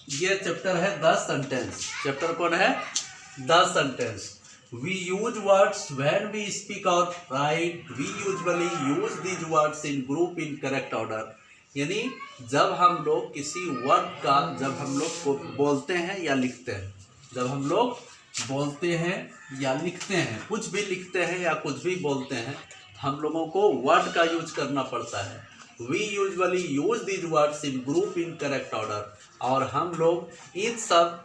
ये चैप्टर है the sentence. Chapter कौन है? The sentence. We use words when we speak or write. We usually use these words in group in correct order. यानी जब हम लोग किसी वर्ड का जब हम लोग को बोलते हैं या लिखते हैं, जब हम लोग बोलते हैं या लिखते हैं, कुछ भी लिखते हैं या कुछ भी बोलते हैं, हम लोगों को वर्ड का यूज करना पड़ता है। We usually use these words in group in correct order. और हम लोग इन सब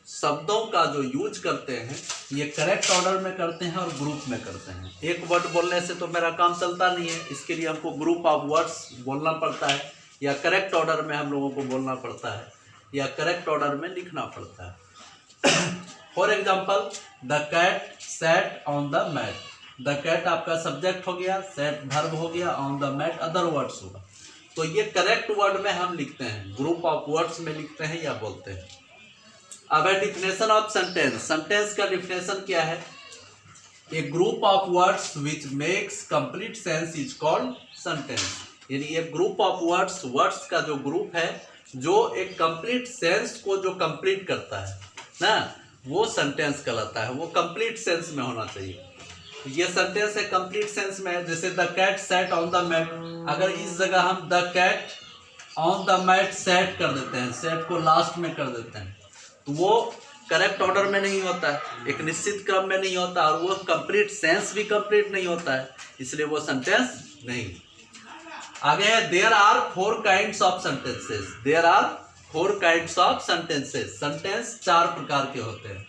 शब्दों का जो यूज करते हैं ये करेक्ट ऑर्डर में करते हैं और ग्रुप में करते हैं। एक वर्ड बोलने से तो मेरा काम चलता नहीं है, इसके लिए हमको ग्रुप ऑफ वर्ड्स बोलना पड़ता है, या करेक्ट ऑर्डर में हम लोगों को बोलना पड़ता है, या करेक्ट ऑर्डर में लिखना पड़ता है। For example, the cat sat on the mat. The cat आपका सब्जेक्ट हो गया, सैट वर्ब हो गया, on the mat other words होगा। तो ये करेक्ट वर्ड में हम लिखते हैं, ग्रुप ऑफ वर्ड्स में लिखते हैं या बोलते हैं। अब है डिफिनेशन ऑफ सेंटेंस। सेंटेंस का डिफिनेशन क्या है? A group of words which makes complete sense is called sentence. यानी ये ग्रुप ऑफ वर्ड्स, वर्ड्स का जो ग्रुप है जो एक कंप्लीट सेंस को जो कंप्लीट करता है ना, वो सेंटेंस कहलाता है। वो कंप्लीट सेंस में होना चाहिए। ये सेंटेंस है कंप्लीट सेंस में है। जैसे the cat sat on the mat, अगर इस जगह हम the cat on the mat sat कर देते हैं, सेट को लास्ट में कर देते हैं, तो वो करेक्ट ऑर्डर में नहीं होता है, एक निश्चित क्रम में नहीं होता, और वो कंप्लीट सेंस भी कंप्लीट नहीं होता है, इसलिए वो सेंटेंस नहीं। आगे है there are 4 kinds of sentences. There are 4 kinds of sentences. Sentence 4 प्रकार के होते हैं।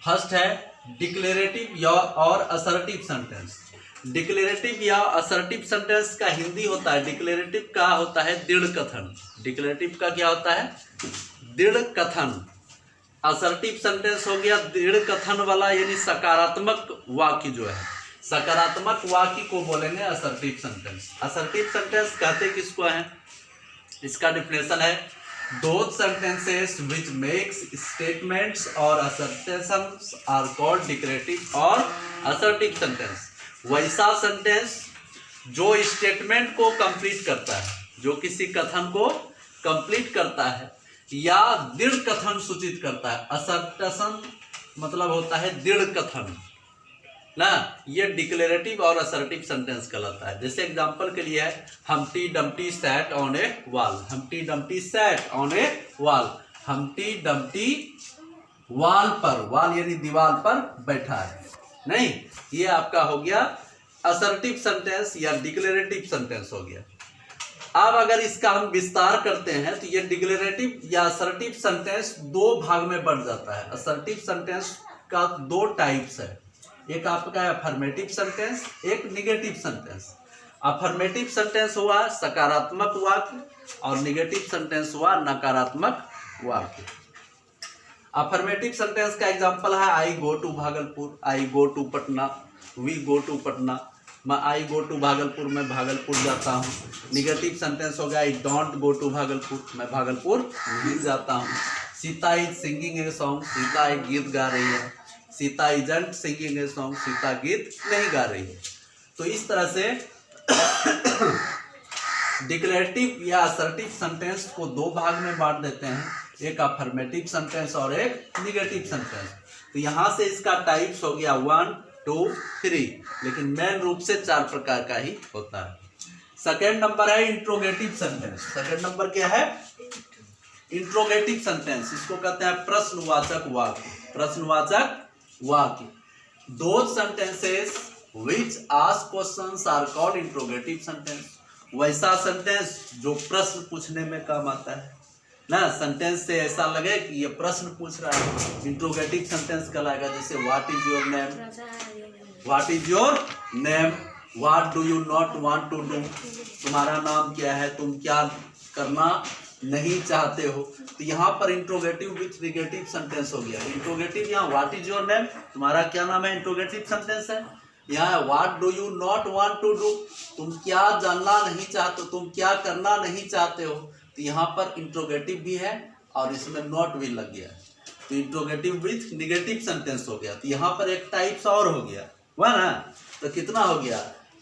फर्स्ट है डिक्लेरेटिव या और असर्टिव सेंटेंस। डिक्लेरेटिव या असर्टिव सेंटेंस का हिंदी होता है, डिक्लेरेटिव का होता है दृढ़ कथन। डिक्लेरेटिव का क्या होता है? दृढ़ कथन। असर्टिव सेंटेंस हो गया दृढ़ कथन वाला, यानी सकारात्मक वाक्य जो है, सकारात्मक वाक्य को बोलेंगे असर्टिव सेंटेंस। असर्टिव सेंटेंस कहते किसको हैं? इसका डिफिनेशन है those sentences which makes statements और असर्टेशंस आर कॉल्ड डिक्लेरेटिव और असर्टिव सेंटेंस। वैसा सेंटेंस जो स्टेटमेंट को कंप्लीट करता है, जो किसी कथन को कंप्लीट करता है या दृढ़ कथन सूचित करता है। असर्टेशन मतलब होता है दृढ़ कथन ना, ये डिक्लेरेटिव और असर्टिव सेंटेंस कहलाता है। जैसे एग्जांपल के लिए है Humpty Dumpty sat on A wall. Humpty Dumpty sat on A wall. Humpty Dumpty wall पर, वॉल यानी दीवार पर बैठा है। नहीं, ये आपका हो गया असर्टिव सेंटेंस या डिक्लेरेटिव सेंटेंस हो गया। अब अगर इसका हम विस्तार करते हैं तो ये डिक्लेरेटिव या असर्टिव सेंटेंस 2 भाग में बढ़ जाता है। असर्टिव सेंटेंस का 2 टाइप्स है, एक आपका अफर्मेटिव सेंटेंस, एक निगेटिव सेंटेंस। अफर्मेटिव सेंटेंस हुआ सकारात्मक वाक्य और निगेटिव सेंटेंस हुआ नकारात्मक वाक्य। अफर्मेटिव सेंटेंस का एग्जांपल है I go to Bhagalpur, I go to Patna, we go to Patna. मैं आई गो टू भागलपुर, मैं भागलपुर जाता हूँ। निगेटिव सेंटेंस हो गया I don't go to Bhagalpur, मैं भागलपुर नहीं जाता हूँ। Sita is singing a song, Sita एक गीत गा रही है। Sita isn't singing a song, Sita गीत नहीं गा रही है। तो इस तरह से डिक्लेरेटिव या असर्टिव सेंटेंस को 2 भाग में बांट देते हैं, एक अफर्मेटिव सेंटेंस और एक निगेटिव सेंटेंस। तो यहाँ से इसका टाइप्स हो गया 1, 2, 3, लेकिन मेन रूप से 4 प्रकार का ही होता है। सेकेंड नंबर है इंट्रोगेटिव सेंटेंस। सेकेंड नंबर क्या है? Interrogative sentence. इसको कहते हैं प्रश्नवाचक वाक्य। प्रश्नवाचक वाक्य। Those sentences which ask questions are called interrogative sentence. वैसा सेंटेंस जो प्रश्न पूछने में काम आता है ना, सेंटेंस से ऐसा लगे कि ये प्रश्न पूछ रहा है, इंट्रोगेटिव सेंटेंस कहलाएगा। जैसे what is your name, what is your name, what do you not want to do, तुम्हारा नाम क्या है, तुम क्या करना नहीं चाहते हो। तो यहाँ पर इंट्रोगेटिव विथ निगेटिव सेंटेंस हो गया। इंट्रोगेटिव यहाँ व्हाट इज योर नेम, तुम्हारा क्या नाम है, इंट्रोगेटिव सेंटेंस है। यहाँ what do you not want to do, तुम क्या जानना नहीं चाहते, तुम क्या करना नहीं चाहते हो। तो यहाँ पर इंट्रोगेटिव भी है और इसमें नॉट भी लग गया, तो इंट्रोगेटिव विथ निगेटिव सेंटेंस हो गया। तो यहाँ पर एक टाइप्स और हो गया, हुआ ना। तो कितना हो गया?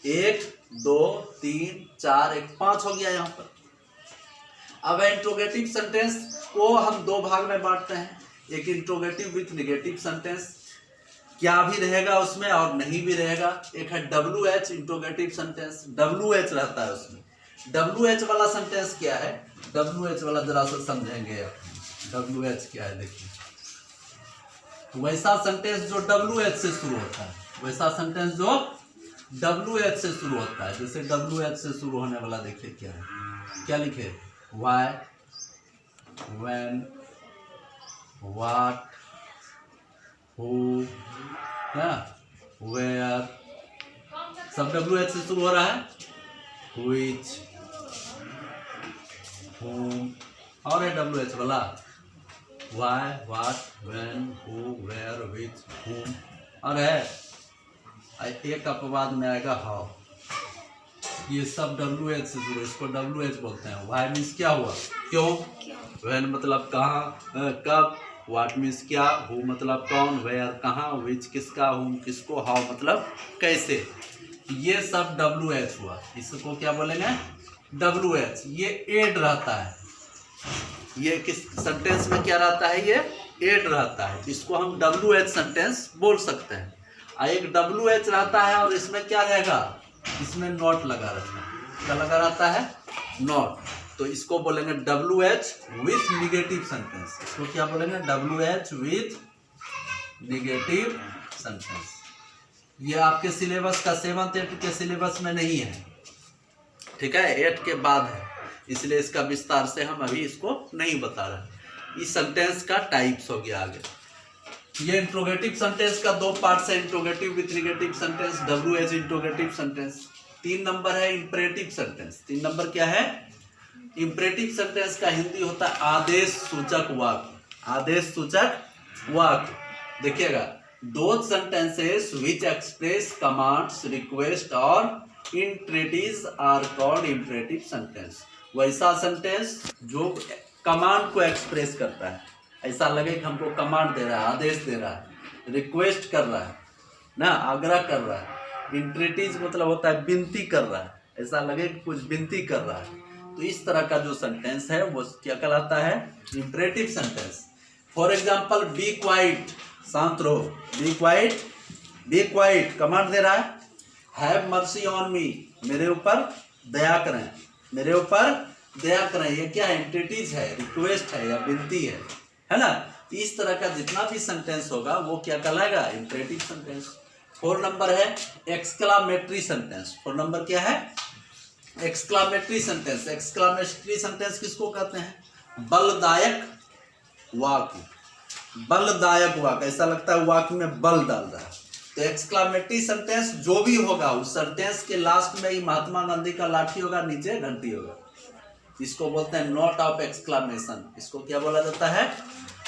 1, 2, 3, 4, 1, 5 हो गया यहाँ पर। अब इंट्रोगेटिव सेंटेंस को हम दो भाग में बांटते हैं, एक इंट्रोगेटिव विथ नेगेटिव सेंटेंस, क्या भी रहेगा उसमें और नहीं भी रहेगा। एक है WH इंट्रोगेटिव सेंटेंस, WH रहता है उसमें। WH वाला सेंटेंस क्या है, WH वाला जरा सा समझेंगे। WH क्या है देखिए, वैसा सेंटेंस जो WH से शुरू होता है, वैसा सेंटेंस जो WH से शुरू होता है। जैसे WH से शुरू होने वाला देखिए क्या है, क्या लिखे, why, when, what, who, where, सब WH से शुरू हो रहा है। व्हिच, whom, और है WH वाला why, what, when, who, where, which, whom, और है एक अपवाद में आएगा हाउ। ये सब WH से शुरू, इसको WH बोलते हैं। वाई मीन्स क्या हुआ, क्यों, व्हेन मतलब कहाँ, कब, व्हाट मीन्स क्या, हु मतलब कौन, वेयर कहाँ, व्हिच किसका, हुम किसको, हाउ मतलब कैसे। ये सब WH हुआ, इसको क्या बोलेंगे, WH। ये एड रहता है, ये किस सेंटेंस में क्या रहता है, ये एड रहता है, इसको हम WH सेंटेंस बोल सकते हैं। एक WH रहता है और इसमें क्या रहेगा, इसमें नॉट लगा रहता है, क्या लगा रहता है, नॉट। तो इसको बोलेंगे WH विथ निगेटिव सेंटेंस। इसको क्या बोलेंगे, WH विथ निगेटिव सेंटेंस। ये आपके सिलेबस का 7th 8th के सिलेबस में नहीं है, ठीक है, 8 के बाद है, इसलिए इसका विस्तार से हम अभी इसको नहीं बता रहे। इस सेंटेंस का टाइप्स हो गया आगे। ये इंट्रोगेटिव सेंटेंस का दो पार्ट्स है, interrogative with negative sentence, WH interrogative sentence. 3 number है इंपरेटिव सेंटेंस। 3 नंबर क्या है, इंपरेटिव सेंटेंस का हिंदी होता है आदेश सूचक वाक्य। आदेश सूचक वाक्य देखिएगा, those sentences which express commands, request और इंट्रेटिज आर कॉल्ड इंपरेटिव सेंटेंस। वैसा सेंटेंस जो कमांड को एक्सप्रेस करता है, ऐसा लगे कि हमको कमांड दे रहा है, आदेश दे रहा है, रिक्वेस्ट कर रहा है ना, आग्रह कर रहा है। इंट्रेटिज मतलब होता है विनती कर रहा है, ऐसा लगे कि कुछ विनती कर रहा है। तो इस तरह का जो सेंटेंस है वो क्या कहलाता है, imperative sentence. For example, be quiet, शांत रहो, be quiet, be quiet command दे रहा है। हैव मर्सी ऑन मी, मेरे ऊपर दया करें, मेरे ऊपर दया करें, ये क्या है, इंट्रेटिज है, रिक्वेस्ट है या विनती है ना। इस तरह का जितना भी सेंटेंस होगा वो क्या कहलाएगा, इंपरेटिव सेंटेंस। 4 नंबर है एक्सक्लामेटरी सेंटेंस। 4 नंबर क्या है, एक्सक्लामेटरी सेंटेंस। एक्सक्लामेटरी सेंटेंस किसको कहते हैं, बलदायक वाक्य। बलदायक वाक्य, ऐसा लगता है वाक्य में बल डाल रहा है। तो एक्सक्लामेटरी सेंटेंस जो भी होगा उस सेंटेंस के लास्ट में ही महात्मा गांधी का लाठी होगा, नीचे घंटी होगा। इसको बोलते हैं नोट ऑफ एक्सक्लामेशन। इसको क्या बोला जाता है,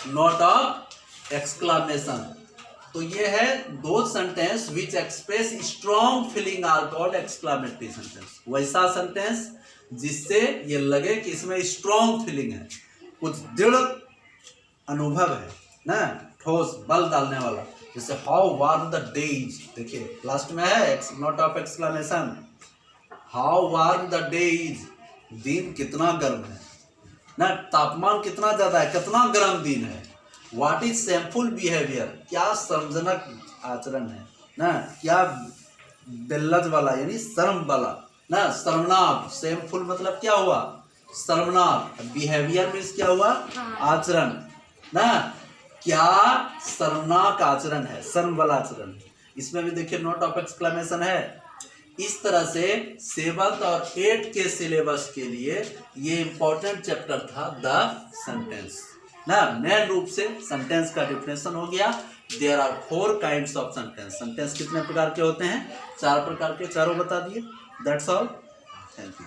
नोट ऑफ एक्सक्लामेशन। तो ये है दो sentence which express strong feeling are called exclamatory sentence. वैसा सेंटेंस जिससे ये लगे कि इसमें स्ट्रॉन्ग फीलिंग है, कुछ दृढ़ अनुभव है ना, ठोस बल डालने वाला। जैसे हाउ वार्म द डेज, देखिए लास्ट में है note of exclamation, how warm the days, दिन कितना गर्म है ना, तापमान कितना ज्यादा है, कितना गर्म दिन है। व्हाट इज शेमफुल बिहेवियर, क्या शर्मजनक आचरण है ना, क्या बेलज वाला यानी शर्म वाला ना, शर्मनाक। शेमफुल मतलब क्या हुआ, शर्मनाक। बिहेवियर मीन्स क्या हुआ, आचरण ना, क्या शर्मनाक आचरण है, शर्म वाला आचरण। इसमें भी देखिए नोट ऑफ एक्सक्लेमेशन है। इस तरह से 7th और 8th के सिलेबस के लिए ये इंपॉर्टेंट चैप्टर था द सेंटेंस ना। मेन रूप से सेंटेंस का डिफिनेशन हो गया। There are 4 kinds of sentence. Sentence कितने प्रकार के होते हैं, 4 प्रकार के, चारों बता दिए। That's all, thank you.